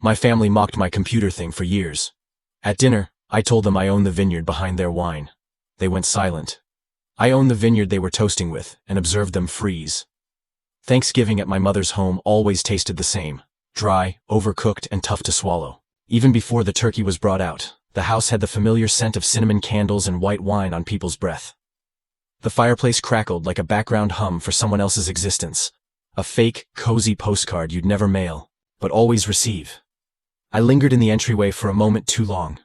My family mocked my computer thing for years. At dinner, I told them I own the vineyard behind their wine. They went silent. I owned the vineyard they were toasting with and observed them freeze. Thanksgiving at my mother's home always tasted the same: dry, overcooked, and tough to swallow. Even before the turkey was brought out, the house had the familiar scent of cinnamon candles and white wine on people's breath. The fireplace crackled like a background hum for someone else's existence, a fake, cozy postcard you'd never mail, but always receive. I lingered in the entryway for a moment too long,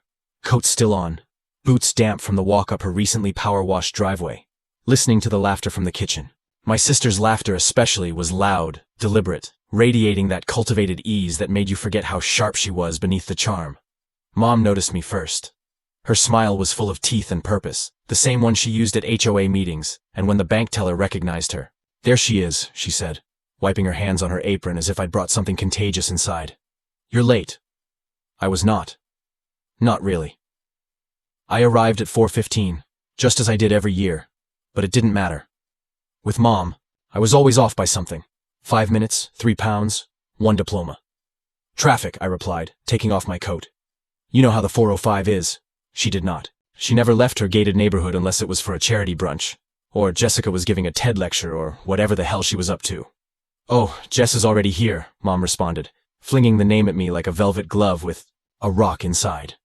coat still on, boots damp from the walk up her recently power-washed driveway, listening to the laughter from the kitchen. My sister's laughter especially was loud, deliberate, radiating that cultivated ease that made you forget how sharp she was beneath the charm. Mom noticed me first. Her smile was full of teeth and purpose, the same one she used at HOA meetings, and when the bank teller recognized her. "There she is," she said, wiping her hands on her apron as if I'd brought something contagious inside. "You're late." I was not. Not really. I arrived at 4:15, just as I did every year, but it didn't matter. With Mom, I was always off by something. 5 minutes, 3 pounds, 1 diploma. "Traffic," I replied, taking off my coat. "You know how the 405 is." She did not. She never left her gated neighborhood unless it was for a charity brunch, or Jessica was giving a TED lecture, or whatever the hell she was up to. "Oh, Jess is already here," Mom responded, flinging the name at me like a velvet glove with a rock inside.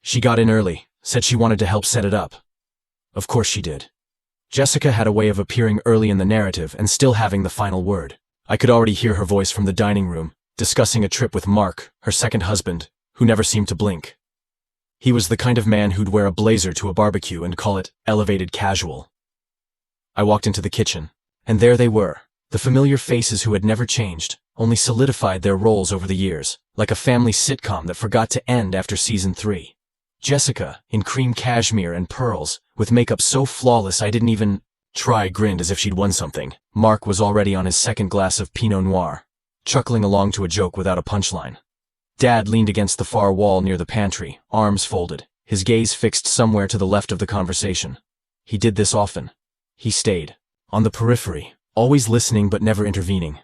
She got in early, said she wanted to help set it up. Of course she did. Jessica had a way of appearing early in the narrative and still having the final word. I could already hear her voice from the dining room, discussing a trip with Mark, her second husband, who never seemed to blink. He was the kind of man who'd wear a blazer to a barbecue and call it elevated casual. I walked into the kitchen, and there they were, the familiar faces who had never changed, only solidified their roles over the years, like a family sitcom that forgot to end after season 3. Jessica, in cream cashmere and pearls, with makeup so flawless I didn't even try, grinned as if she'd won something. Mark was already on his second glass of Pinot Noir, chuckling along to a joke without a punchline. Dad leaned against the far wall near the pantry, arms folded, his gaze fixed somewhere to the left of the conversation. He did this often. He stayed, on the periphery, always listening but never intervening.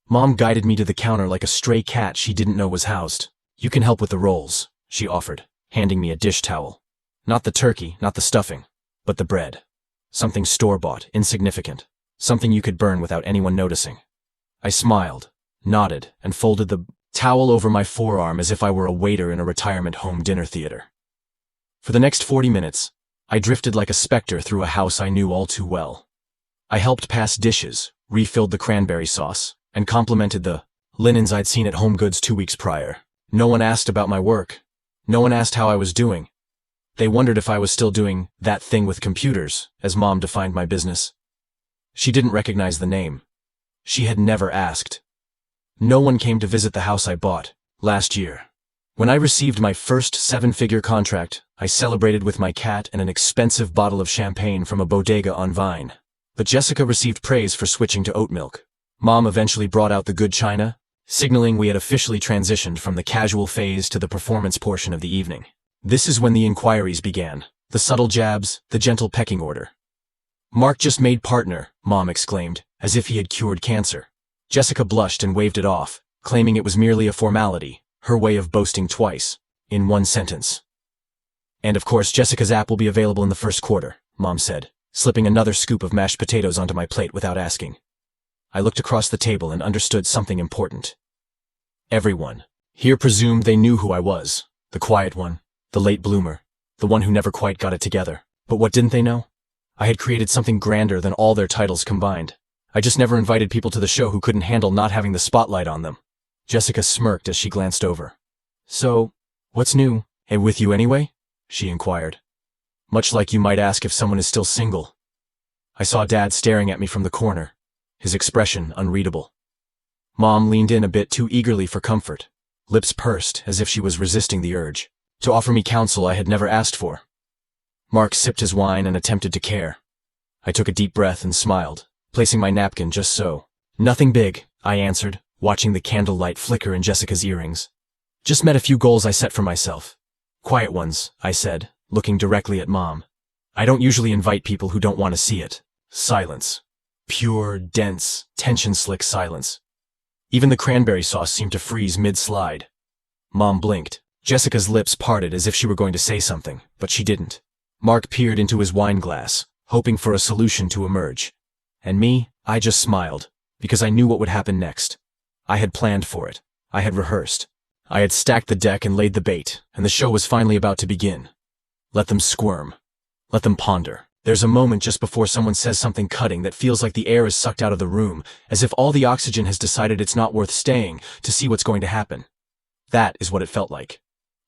Mom guided me to the counter like a stray cat she didn't know was housed. "You can help with the rolls," she offered, handing me a dish towel. Not the turkey, not the stuffing, but the bread. Something store-bought, insignificant. Something you could burn without anyone noticing. I smiled, nodded, and folded the towel over my forearm as if I were a waiter in a retirement home dinner theater. For the next 40 minutes, I drifted like a specter through a house I knew all too well. I helped pass dishes, refilled the cranberry sauce, and complimented the linens I'd seen at Home Goods 2 weeks prior. No one asked about my work. No one asked how I was doing. They wondered if I was still doing that thing with computers, as Mom defined my business. She didn't recognize the name. She had never asked. No one came to visit the house I bought last year. When I received my first 7-figure contract, I celebrated with my cat and an expensive bottle of champagne from a bodega on Vine. But Jessica received praise for switching to oat milk. Mom eventually brought out the good china, signaling we had officially transitioned from the casual phase to the performance portion of the evening. This is when the inquiries began, the subtle jabs, the gentle pecking order. "Mark just made partner," Mom exclaimed, as if he had cured cancer. Jessica blushed and waved it off, claiming it was merely a formality, her way of boasting twice, in one sentence. "And of course Jessica's app will be available in the first quarter," Mom said, slipping another scoop of mashed potatoes onto my plate without asking. I looked across the table and understood something important. Everyone here presumed they knew who I was, the quiet one, the late bloomer, the one who never quite got it together. But what didn't they know? I had created something grander than all their titles combined. I just never invited people to the show who couldn't handle not having the spotlight on them. Jessica smirked as she glanced over. "So, what's new? And with you anyway?" she inquired. Much like you might ask if someone is still single. I saw Dad staring at me from the corner, his expression unreadable. Mom leaned in a bit too eagerly for comfort, lips pursed as if she was resisting the urge to offer me counsel I had never asked for. Mark sipped his wine and attempted to care. I took a deep breath and smiled, placing my napkin just so. "Nothing big," I answered, watching the candlelight flicker in Jessica's earrings. "Just met a few goals I set for myself. Quiet ones," I said, looking directly at Mom. "I don't usually invite people who don't want to see it." Silence. Pure, dense, tension-slick silence. Even the cranberry sauce seemed to freeze mid-slide, Mom blinked. Jessica's lips parted as if she were going to say something, but she didn't. Mark peered into his wine glass, hoping for a solution to emerge. And me, I just smiled, because I knew what would happen next. I had planned for it. I had rehearsed. I had stacked the deck and laid the bait, and the show was finally about to begin. Let them squirm. Let them ponder. There's a moment just before someone says something cutting that feels like the air is sucked out of the room, as if all the oxygen has decided it's not worth staying to see what's going to happen. That is what it felt like.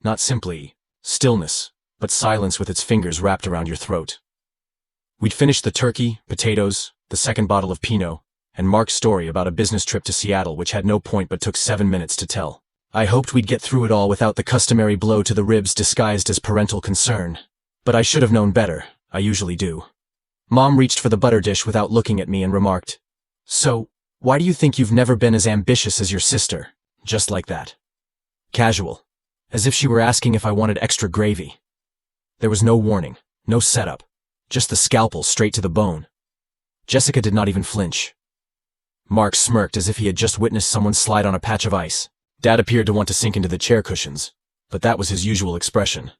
Not simply stillness, but silence with its fingers wrapped around your throat. We'd finished the turkey, potatoes, the second bottle of Pinot, and Mark's story about a business trip to Seattle which had no point but took 7 minutes to tell. I hoped we'd get through it all without the customary blow to the ribs disguised as parental concern. But I should have known better. I usually do. Mom reached for the butter dish without looking at me and remarked, "So, why do you think you've never been as ambitious as your sister?" Just like that. Casual. As if she were asking if I wanted extra gravy. There was no warning, no setup. Just the scalpel straight to the bone. Jessica did not even flinch. Mark smirked as if he had just witnessed someone slide on a patch of ice. Dad appeared to want to sink into the chair cushions, but that was his usual expression.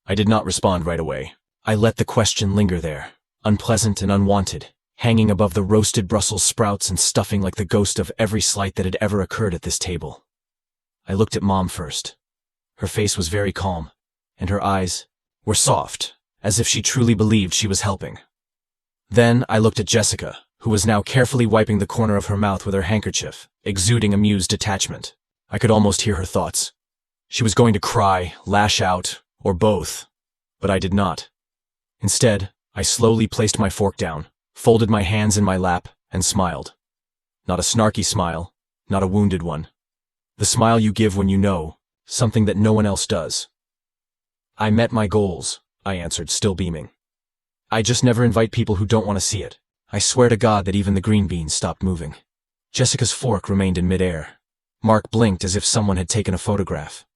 I did not respond right away. I let the question linger there, unpleasant and unwanted, hanging above the roasted Brussels sprouts and stuffing like the ghost of every slight that had ever occurred at this table. I looked at Mom first. Her face was very calm, and her eyes were soft, as if she truly believed she was helping. Then I looked at Jessica, who was now carefully wiping the corner of her mouth with her handkerchief, exuding amused detachment. I could almost hear her thoughts. She was going to cry, lash out, or both, but I did not. Instead, I slowly placed my fork down, folded my hands in my lap, and smiled. Not a snarky smile, not a wounded one. The smile you give when you know, something that no one else does. I met my goals, I answered, still beaming. I just never invite people who don't want to see it. I swear to God that even the green beans stopped moving. Jessica's fork remained in midair. Mark blinked as if someone had taken a photograph.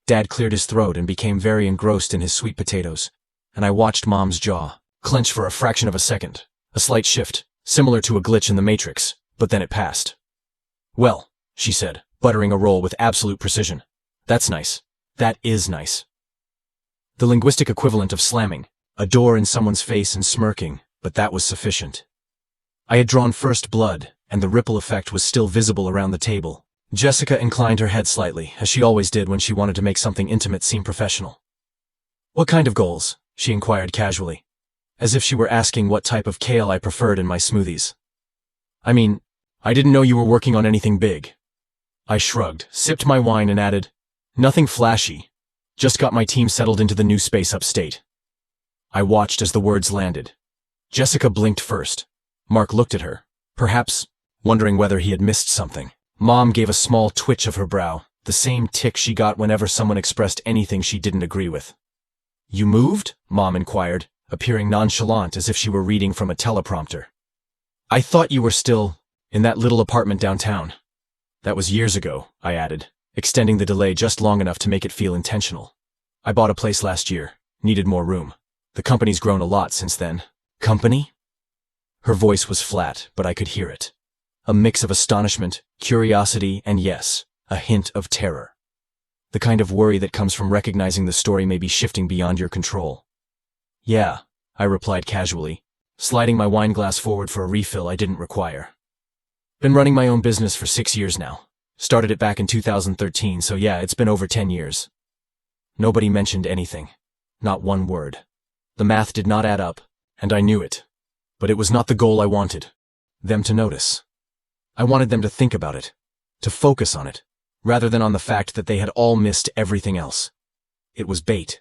Dad cleared his throat and became very engrossed in his sweet potatoes, and I watched Mom's jaw clench for a fraction of a second, a slight shift, similar to a glitch in the Matrix, but then it passed. "Well," she said, buttering a roll with absolute precision. "That's nice. That is nice." The linguistic equivalent of slamming, a door in someone's face and smirking, but that was sufficient. I had drawn first blood, and the ripple effect was still visible around the table. Jessica inclined her head slightly, as she always did when she wanted to make something intimate seem professional. "What kind of goals?" she inquired casually, as if she were asking what type of kale I preferred in my smoothies. "I mean, I didn't know you were working on anything big." I shrugged, sipped my wine, and added, "Nothing flashy. Just got my team settled into the new space upstate." I watched as the words landed. Jessica blinked first. Mark looked at her, perhaps wondering whether he had missed something. Mom gave a small twitch of her brow, the same tick she got whenever someone expressed anything she didn't agree with. "You moved?" Mom inquired, appearing nonchalant as if she were reading from a teleprompter. "I thought you were still in that little apartment downtown." "That was years ago," I added, extending the delay just long enough to make it feel intentional. "I bought a place last year, needed more room. The company's grown a lot since then." "Company?" Her voice was flat, but I could hear it. A mix of astonishment, curiosity, and yes, a hint of terror. The kind of worry that comes from recognizing the story may be shifting beyond your control. "Yeah," I replied casually, sliding my wine glass forward for a refill I didn't require. "Been running my own business for 6 years now. Started it back in 2013, so yeah, it's been over 10 years. Nobody mentioned anything. Not one word. The math did not add up, and I knew it. But it was not the goal I wanted. Them to notice. I wanted them to think about it, to focus on it, rather than on the fact that they had all missed everything else. It was bait.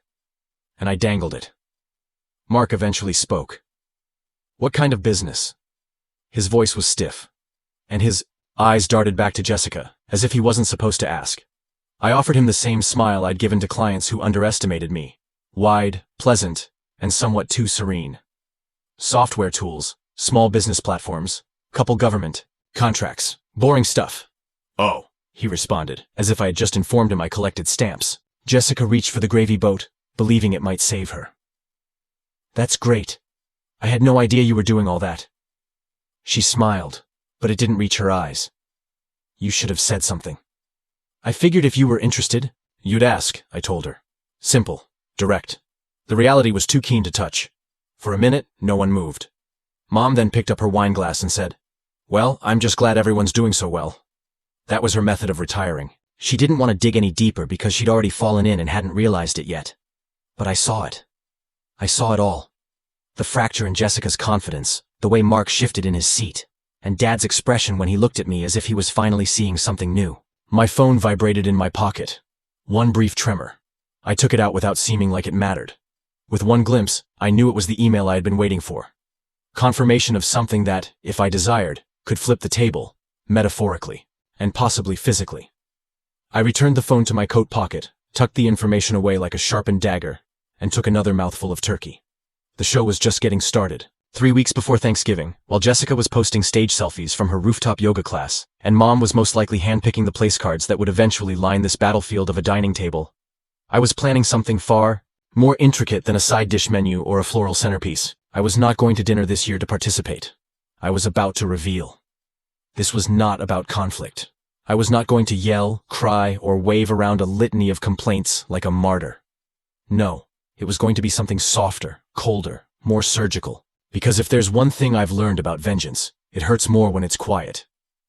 And I dangled it. Mark eventually spoke. "What kind of business?" His voice was stiff, and his eyes darted back to Jessica, as if he wasn't supposed to ask. I offered him the same smile I'd given to clients who underestimated me. Wide, pleasant, and somewhat too serene. "Software tools, small business platforms, couple government, contracts, boring stuff." "Oh," he responded, as if I had just informed him I collected stamps. Jessica reached for the gravy boat, believing it might save her. "That's great. I had no idea you were doing all that." She smiled, but it didn't reach her eyes. "You should have said something. I figured if you were interested, You'd ask, I told her. Simple. Direct. The reality was too keen to touch. For a minute, no one moved. Mom then picked up her wine glass and said, "Well, I'm just glad everyone's doing so well." That was her method of retiring. She didn't want to dig any deeper because she'd already fallen in and hadn't realized it yet. But I saw it. I saw it all. The fracture in Jessica's confidence, the way Mark shifted in his seat, and Dad's expression when he looked at me as if he was finally seeing something new. My phone vibrated in my pocket. One brief tremor. I took it out without seeming like it mattered. With one glimpse, I knew it was the email I had been waiting for. Confirmation of something that, if I desired, could flip the table, metaphorically, and possibly physically. I returned the phone to my coat pocket, tucked the information away like a sharpened dagger, and took another mouthful of turkey. The show was just getting started. 3 weeks before Thanksgiving, while Jessica was posting stage selfies from her rooftop yoga class, and Mom was most likely handpicking the place cards that would eventually line this battlefield of a dining table, I was planning something far more intricate than a side dish menu or a floral centerpiece. I was not going to dinner this year to participate. I was about to reveal. This was not about conflict. I was not going to yell, cry, or wave around a litany of complaints like a martyr. No, it was going to be something softer, colder, more surgical. Because if there's one thing I've learned about vengeance, it hurts more when it's quiet.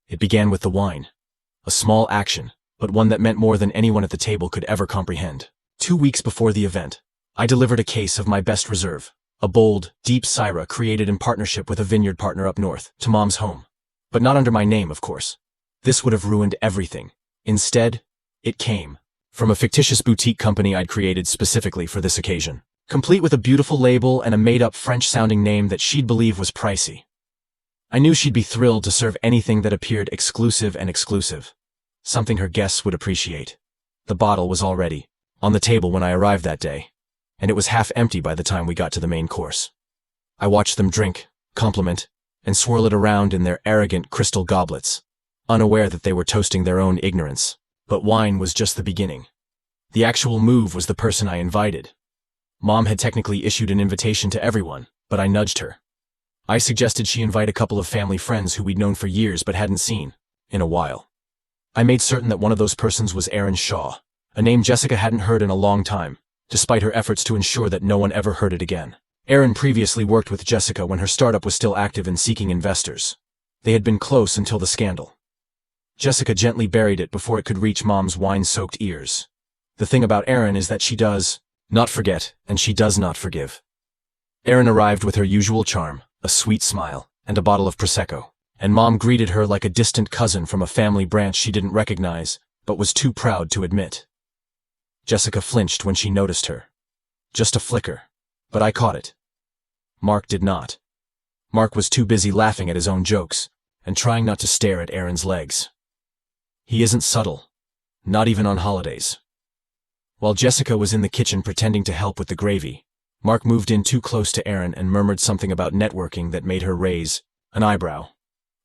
It began with the wine. A small action, but one that meant more than anyone at the table could ever comprehend. 2 weeks before the event, I delivered a case of my best reserve, a bold, deep Syrah created in partnership with a vineyard partner up north, to Mom's home. But not under my name, of course. This would have ruined everything. Instead, it came from a fictitious boutique company I'd created specifically for this occasion, complete with a beautiful label and a made-up French-sounding name that she'd believe was pricey. I knew she'd be thrilled to serve anything that appeared exclusive and exclusive, something her guests would appreciate. The bottle was already on the table when I arrived that day, and it was half empty by the time we got to the main course. I watched them drink, compliment, and swirl it around in their arrogant crystal goblets, unaware that they were toasting their own ignorance. But wine was just the beginning. The actual move was the person I invited. Mom had technically issued an invitation to everyone, but I nudged her. I suggested she invite a couple of family friends who we'd known for years but hadn't seen in a while. I made certain that one of those persons was Aaron Shaw, a name Jessica hadn't heard in a long time, despite her efforts to ensure that no one ever heard it again. Aaron previously worked with Jessica when her startup was still active and seeking investors. They had been close until the scandal. Jessica gently buried it before it could reach Mom's wine-soaked ears. The thing about Aaron is that she does not forget, and she does not forgive. Aaron arrived with her usual charm, a sweet smile, and a bottle of Prosecco, and Mom greeted her like a distant cousin from a family branch she didn't recognize, but was too proud to admit. Jessica flinched when she noticed her. Just a flicker, but I caught it. Mark did not. Mark was too busy laughing at his own jokes, and trying not to stare at Aaron's legs. He isn't subtle, not even on holidays. While Jessica was in the kitchen pretending to help with the gravy, Mark moved in too close to Aaron and murmured something about networking that made her raise an eyebrow.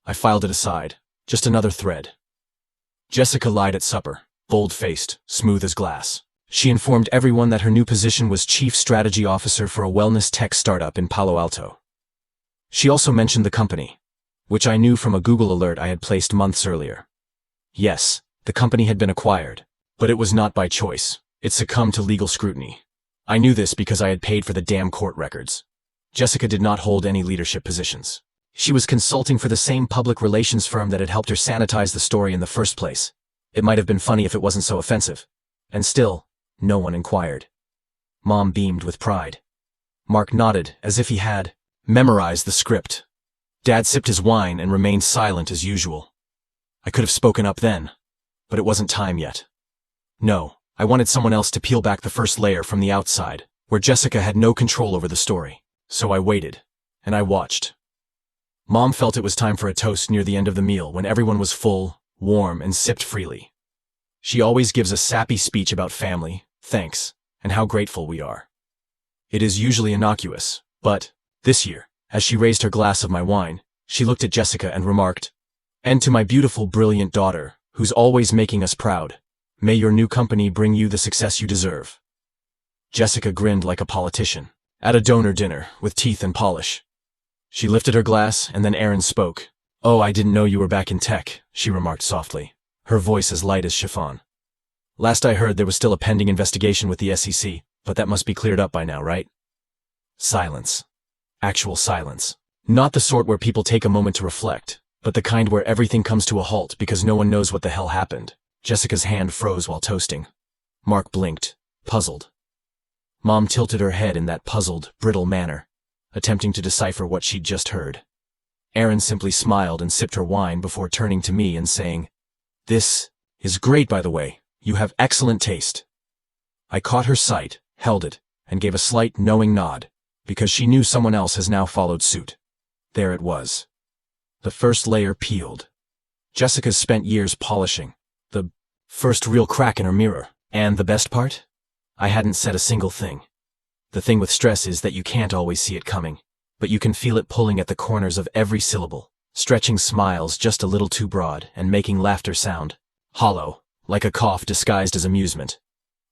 I filed it aside, just another thread. Jessica lied at supper, bold-faced, smooth as glass. She informed everyone that her new position was Chief Strategy Officer for a wellness tech startup in Palo Alto. She also mentioned the company, which I knew from a Google alert I had placed months earlier. Yes, the company had been acquired, but it was not by choice. It succumbed to legal scrutiny. I knew this because I had paid for the damn court records. Jessica did not hold any leadership positions. She was consulting for the same public relations firm that had helped her sanitize the story in the first place. It might have been funny if it wasn't so offensive. And still, no one inquired. Mom beamed with pride. Mark nodded as if he had memorized the script. Dad sipped his wine and remained silent as usual. I could have spoken up then, but it wasn't time yet. No. I wanted someone else to peel back the first layer from the outside, where Jessica had no control over the story. So I waited, and I watched. Mom felt it was time for a toast near the end of the meal when everyone was full, warm, and sipped freely. She always gives a sappy speech about family, thanks, and how grateful we are. It is usually innocuous, but, this year, as she raised her glass of my wine, she looked at Jessica and remarked, "And to my beautiful, brilliant daughter, who's always making us proud. May your new company bring you the success you deserve." Jessica grinned like a politician, at a donor dinner, with teeth and polish. She lifted her glass, and then Aaron spoke. "Oh, I didn't know you were back in tech," she remarked softly, her voice as light as chiffon. Last I heard there was still a pending investigation with the SEC, but that must be cleared up by now, right? Silence. Actual silence. Not the sort where people take a moment to reflect, but the kind where everything comes to a halt because no one knows what the hell happened. Jessica's hand froze while toasting. Mark blinked, puzzled. Mom tilted her head in that puzzled, brittle manner, attempting to decipher what she'd just heard. Erin simply smiled and sipped her wine before turning to me and saying, "This is great, by the way. You have excellent taste." I caught her sight, held it, and gave a slight, knowing nod, because she knew someone else has now followed suit. There it was. The first layer peeled. Jessica's spent years polishing. The first real crack in her mirror. And the best part? I hadn't said a single thing. The thing with stress is that you can't always see it coming, but you can feel it pulling at the corners of every syllable, stretching smiles just a little too broad and making laughter sound hollow, like a cough disguised as amusement.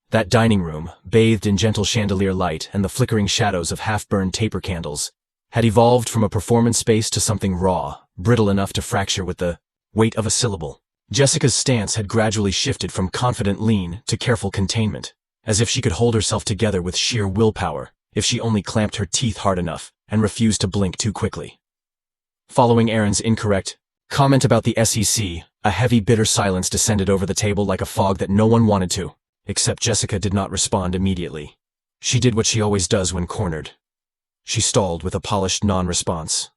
That dining room, bathed in gentle chandelier light and the flickering shadows of half-burned taper candles, had evolved from a performance space to something raw, brittle enough to fracture with the weight of a syllable. Jessica's stance had gradually shifted from confident lean to careful containment, as if she could hold herself together with sheer willpower if she only clamped her teeth hard enough and refused to blink too quickly. Following Erin's incorrect comment about the SEC, a heavy, bitter silence descended over the table like a fog that no one wanted to, except Jessica did not respond immediately. She did what she always does when cornered. She stalled with a polished non-response.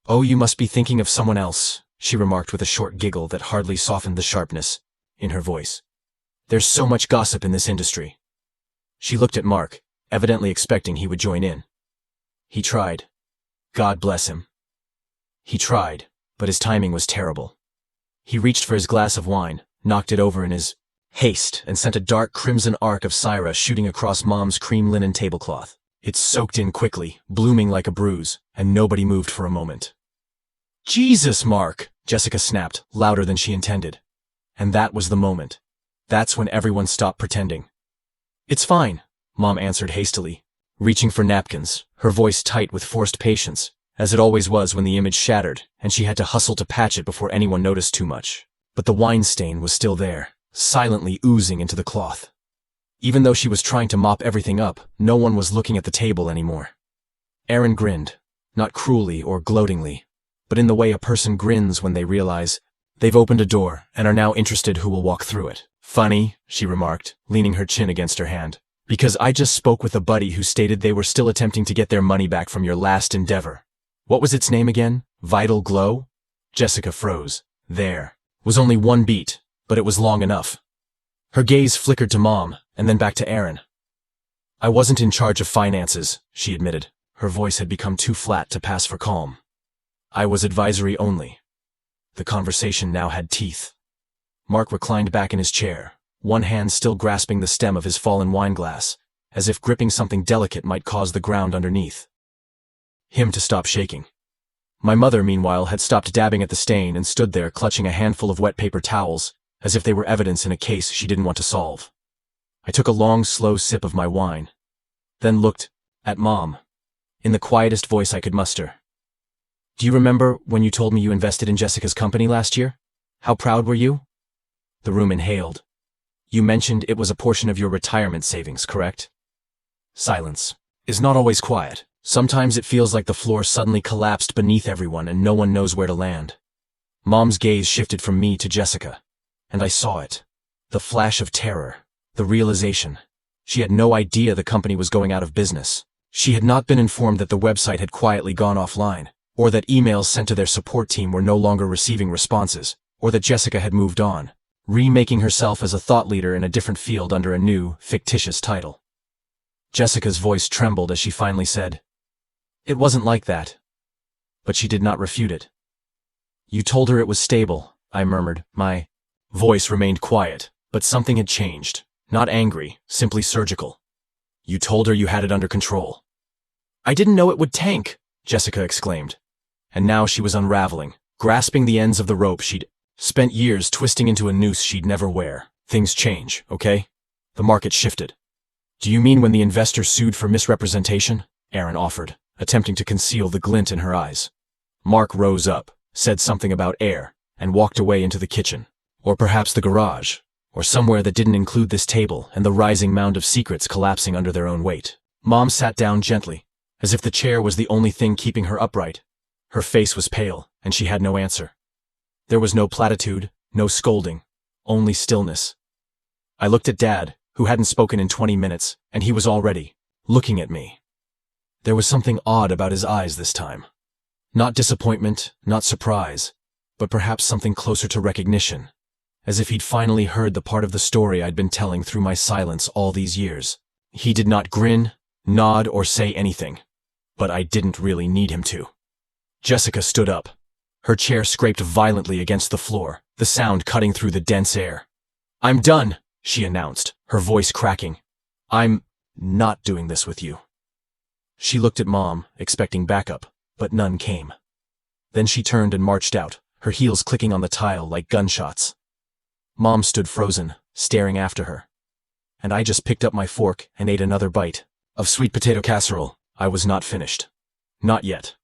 "Oh, you must be thinking of someone else," she remarked with a short giggle that hardly softened the sharpness in her voice. "There's so much gossip in this industry." She looked at Mark, evidently expecting he would join in. He tried. God bless him. He tried, but his timing was terrible. He reached for his glass of wine, knocked it over in his haste, and sent a dark crimson arc of Syra shooting across Mom's cream linen tablecloth. It soaked in quickly, blooming like a bruise, and nobody moved for a moment. "Jesus, Mark!" Jessica snapped, louder than she intended. And that was the moment. That's when everyone stopped pretending. "It's fine," Mom answered hastily, reaching for napkins, her voice tight with forced patience, as it always was when the image shattered, and she had to hustle to patch it before anyone noticed too much. But the wine stain was still there, silently oozing into the cloth. Even though she was trying to mop everything up, no one was looking at the table anymore. Erin grinned, not cruelly or gloatingly, but in the way a person grins when they realize they've opened a door and are now interested who will walk through it. "Funny," she remarked, leaning her chin against her hand, "because I just spoke with a buddy who stated they were still attempting to get their money back from your last endeavor. What was its name again? Vital Glow?" Jessica froze. There was only one beat, but it was long enough. Her gaze flickered to Mom, and then back to Erin. "I wasn't in charge of finances," she admitted. Her voice had become too flat to pass for calm. "I was advisory only." The conversation now had teeth. Mark reclined back in his chair, one hand still grasping the stem of his fallen wineglass, as if gripping something delicate might cause the ground underneath him to stop shaking. My mother, meanwhile, had stopped dabbing at the stain and stood there clutching a handful of wet paper towels, as if they were evidence in a case she didn't want to solve. I took a long, slow sip of my wine, then looked at Mom, in the quietest voice I could muster. "Do you remember when you told me you invested in Jessica's company last year? How proud were you?" The room inhaled. "You mentioned it was a portion of your retirement savings, correct?" Silence is not always quiet. Sometimes it feels like the floor suddenly collapsed beneath everyone and no one knows where to land. Mom's gaze shifted from me to Jessica, and I saw it. The flash of terror, the realization. She had no idea the company was going out of business. She had not been informed that the website had quietly gone offline, or that emails sent to their support team were no longer receiving responses, or that Jessica had moved on, remaking herself as a thought leader in a different field under a new, fictitious title. Jessica's voice trembled as she finally said, "It wasn't like that." But she did not refute it. "You told her it was stable," I murmured. My voice remained quiet, but something had changed. Not angry, simply surgical. "You told her you had it under control." "I didn't know it would tank," Jessica exclaimed. And now she was unraveling, grasping the ends of the rope she'd spent years twisting into a noose she'd never wear. "Things change, okay?" The market shifted. "Do you mean when the investor sued for misrepresentation?" Erin offered, attempting to conceal the glint in her eyes. Mark rose up, said something about air, and walked away into the kitchen, or perhaps the garage, or somewhere that didn't include this table and the rising mound of secrets collapsing under their own weight. Mom sat down gently, as if the chair was the only thing keeping her upright. Her face was pale, and she had no answer. There was no platitude, no scolding, only stillness. I looked at Dad, who hadn't spoken in 20 minutes, and he was already looking at me. There was something odd about his eyes this time. Not disappointment, not surprise, but perhaps something closer to recognition, as if he'd finally heard the part of the story I'd been telling through my silence all these years. He did not grin, nod, or say anything, but I didn't really need him to. Jessica stood up. Her chair scraped violently against the floor, the sound cutting through the dense air. "I'm done," she announced, her voice cracking. "I'm not doing this with you." She looked at Mom, expecting backup, but none came. Then she turned and marched out, her heels clicking on the tile like gunshots. Mom stood frozen, staring after her. And I just picked up my fork and ate another bite of sweet potato casserole. I was not finished. Not yet.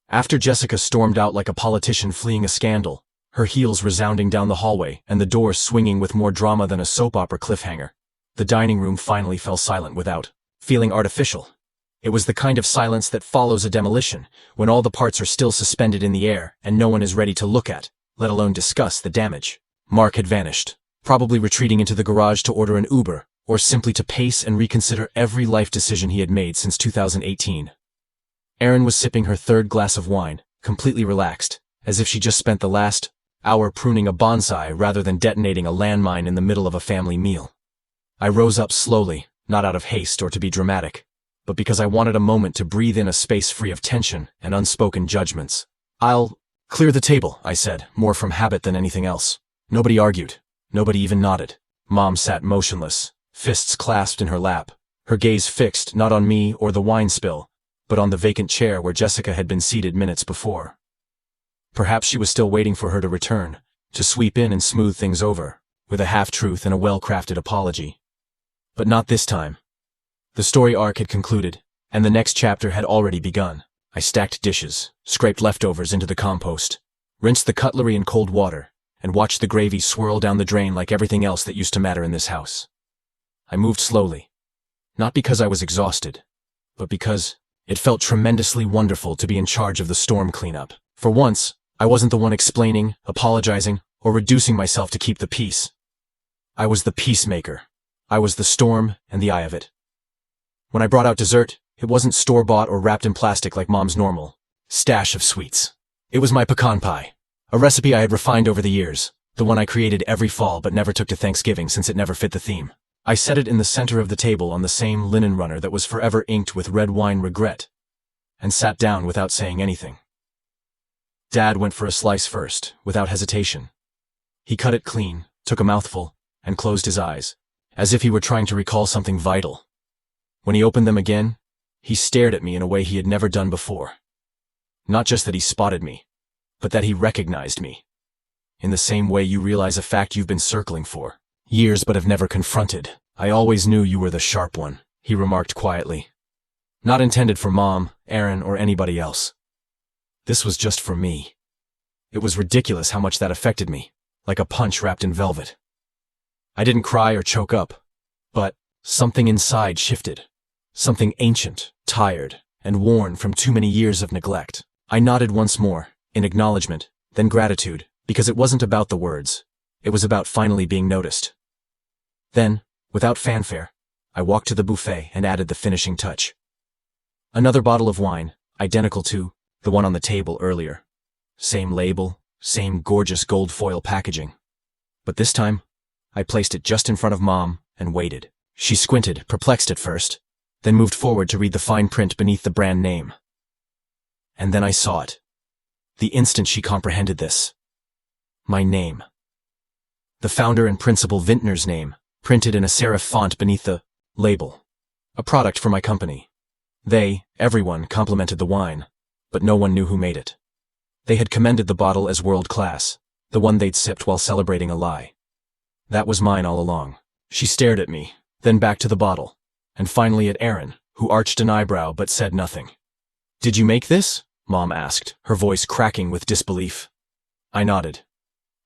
After Jessica stormed out like a politician fleeing a scandal, her heels resounding down the hallway and the doors swinging with more drama than a soap opera cliffhanger, the dining room finally fell silent without feeling artificial. It was the kind of silence that follows a demolition, when all the parts are still suspended in the air and no one is ready to look at, let alone discuss the damage. Mark had vanished, probably retreating into the garage to order an Uber, or simply to pace and reconsider every life decision he had made since 2018. Erin was sipping her third glass of wine, completely relaxed, as if she just spent the last hour pruning a bonsai rather than detonating a landmine in the middle of a family meal. I rose up slowly, not out of haste or to be dramatic, but because I wanted a moment to breathe in a space free of tension and unspoken judgments. "I'll clear the table," I said, more from habit than anything else. Nobody argued. Nobody even nodded. Mom sat motionless, fists clasped in her lap, her gaze fixed not on me or the wine spill, but on the vacant chair where Jessica had been seated minutes before. Perhaps she was still waiting for her to return, to sweep in and smooth things over, with a half-truth and a well-crafted apology. But not this time. The story arc had concluded, and the next chapter had already begun. I stacked dishes, scraped leftovers into the compost, rinsed the cutlery in cold water, and watched the gravy swirl down the drain like everything else that used to matter in this house. I moved slowly, not because I was exhausted, but because it felt tremendously wonderful to be in charge of the storm cleanup. For once, I wasn't the one explaining, apologizing, or reducing myself to keep the peace. I was the peacemaker. I was the storm and the eye of it. When I brought out dessert, it wasn't store-bought or wrapped in plastic like Mom's normal stash of sweets. It was my pecan pie, a recipe I had refined over the years, the one I created every fall but never took to Thanksgiving since it never fit the theme. I set it in the center of the table on the same linen runner that was forever inked with red wine regret, and sat down without saying anything. Dad went for a slice first, without hesitation. He cut it clean, took a mouthful, and closed his eyes, as if he were trying to recall something vital. When he opened them again, he stared at me in a way he had never done before. Not just that he spotted me, but that he recognized me. In the same way you realize a fact you've been circling for years but have never confronted. "I always knew you were the sharp one," he remarked quietly. Not intended for Mom, Erin, or anybody else. This was just for me. It was ridiculous how much that affected me, like a punch wrapped in velvet. I didn't cry or choke up, but something inside shifted. Something ancient, tired, and worn from too many years of neglect. I nodded once more, in acknowledgement, then gratitude, because it wasn't about the words. It was about finally being noticed. Then, without fanfare, I walked to the buffet and added the finishing touch. Another bottle of wine, identical to the one on the table earlier. Same label, same gorgeous gold foil packaging. But this time, I placed it just in front of Mom and waited. She squinted, perplexed at first, then moved forward to read the fine print beneath the brand name. And then I saw it. The instant she comprehended this. My name. The founder and principal vintner's name, printed in a serif font beneath the label. A product for my company. Everyone complimented the wine, but no one knew who made it. They had commended the bottle as world-class, the one they'd sipped while celebrating a lie. That was mine all along. She stared at me, then back to the bottle, and finally at Erin, who arched an eyebrow but said nothing. "Did you make this?" Mom asked, her voice cracking with disbelief. I nodded.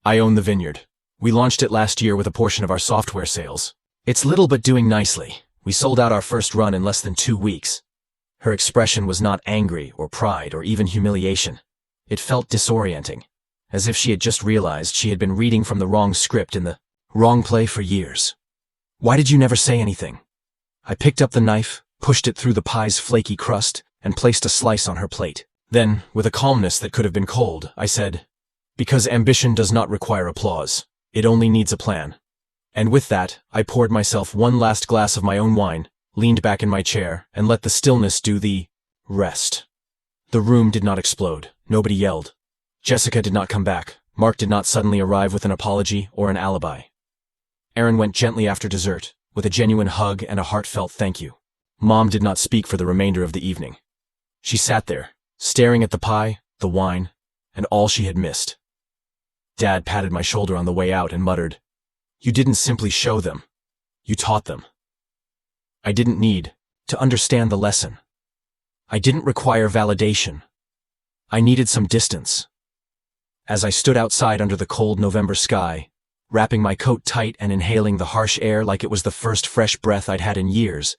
"I own the vineyard. We launched it last year with a portion of our software sales. It's little but doing nicely. We sold out our first run in less than 2 weeks. Her expression was not angry or pride or even humiliation. It felt disorienting, as if she had just realized she had been reading from the wrong script in the wrong play for years. Why did you never say anything? I picked up the knife, pushed it through the pie's flaky crust, and placed a slice on her plate. Then, with a calmness that could have been cold, I said, "Because ambition does not require applause. It only needs a plan." And with that, I poured myself one last glass of my own wine, leaned back in my chair, and let the stillness do the rest. The room did not explode. Nobody yelled. Jessica did not come back. Mark did not suddenly arrive with an apology or an alibi. Aaron went gently after dessert, with a genuine hug and a heartfelt thank you. Mom did not speak for the remainder of the evening. She sat there, staring at the pie, the wine, and all she had missed. Dad patted my shoulder on the way out and muttered, "You didn't simply show them. You taught them." I didn't need to understand the lesson. I didn't require validation. I needed some distance. As I stood outside under the cold November sky, wrapping my coat tight and inhaling the harsh air like it was the first fresh breath I'd had in years,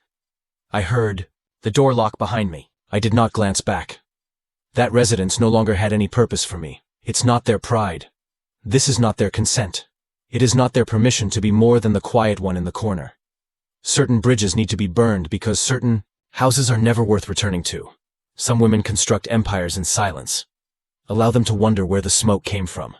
I heard the door lock behind me. I did not glance back. That residence no longer had any purpose for me. It's not their pride. This is not their consent. It is not their permission to be more than the quiet one in the corner. Certain bridges need to be burned because certain houses are never worth returning to. Some women construct empires in silence. Allow them to wonder where the smoke came from.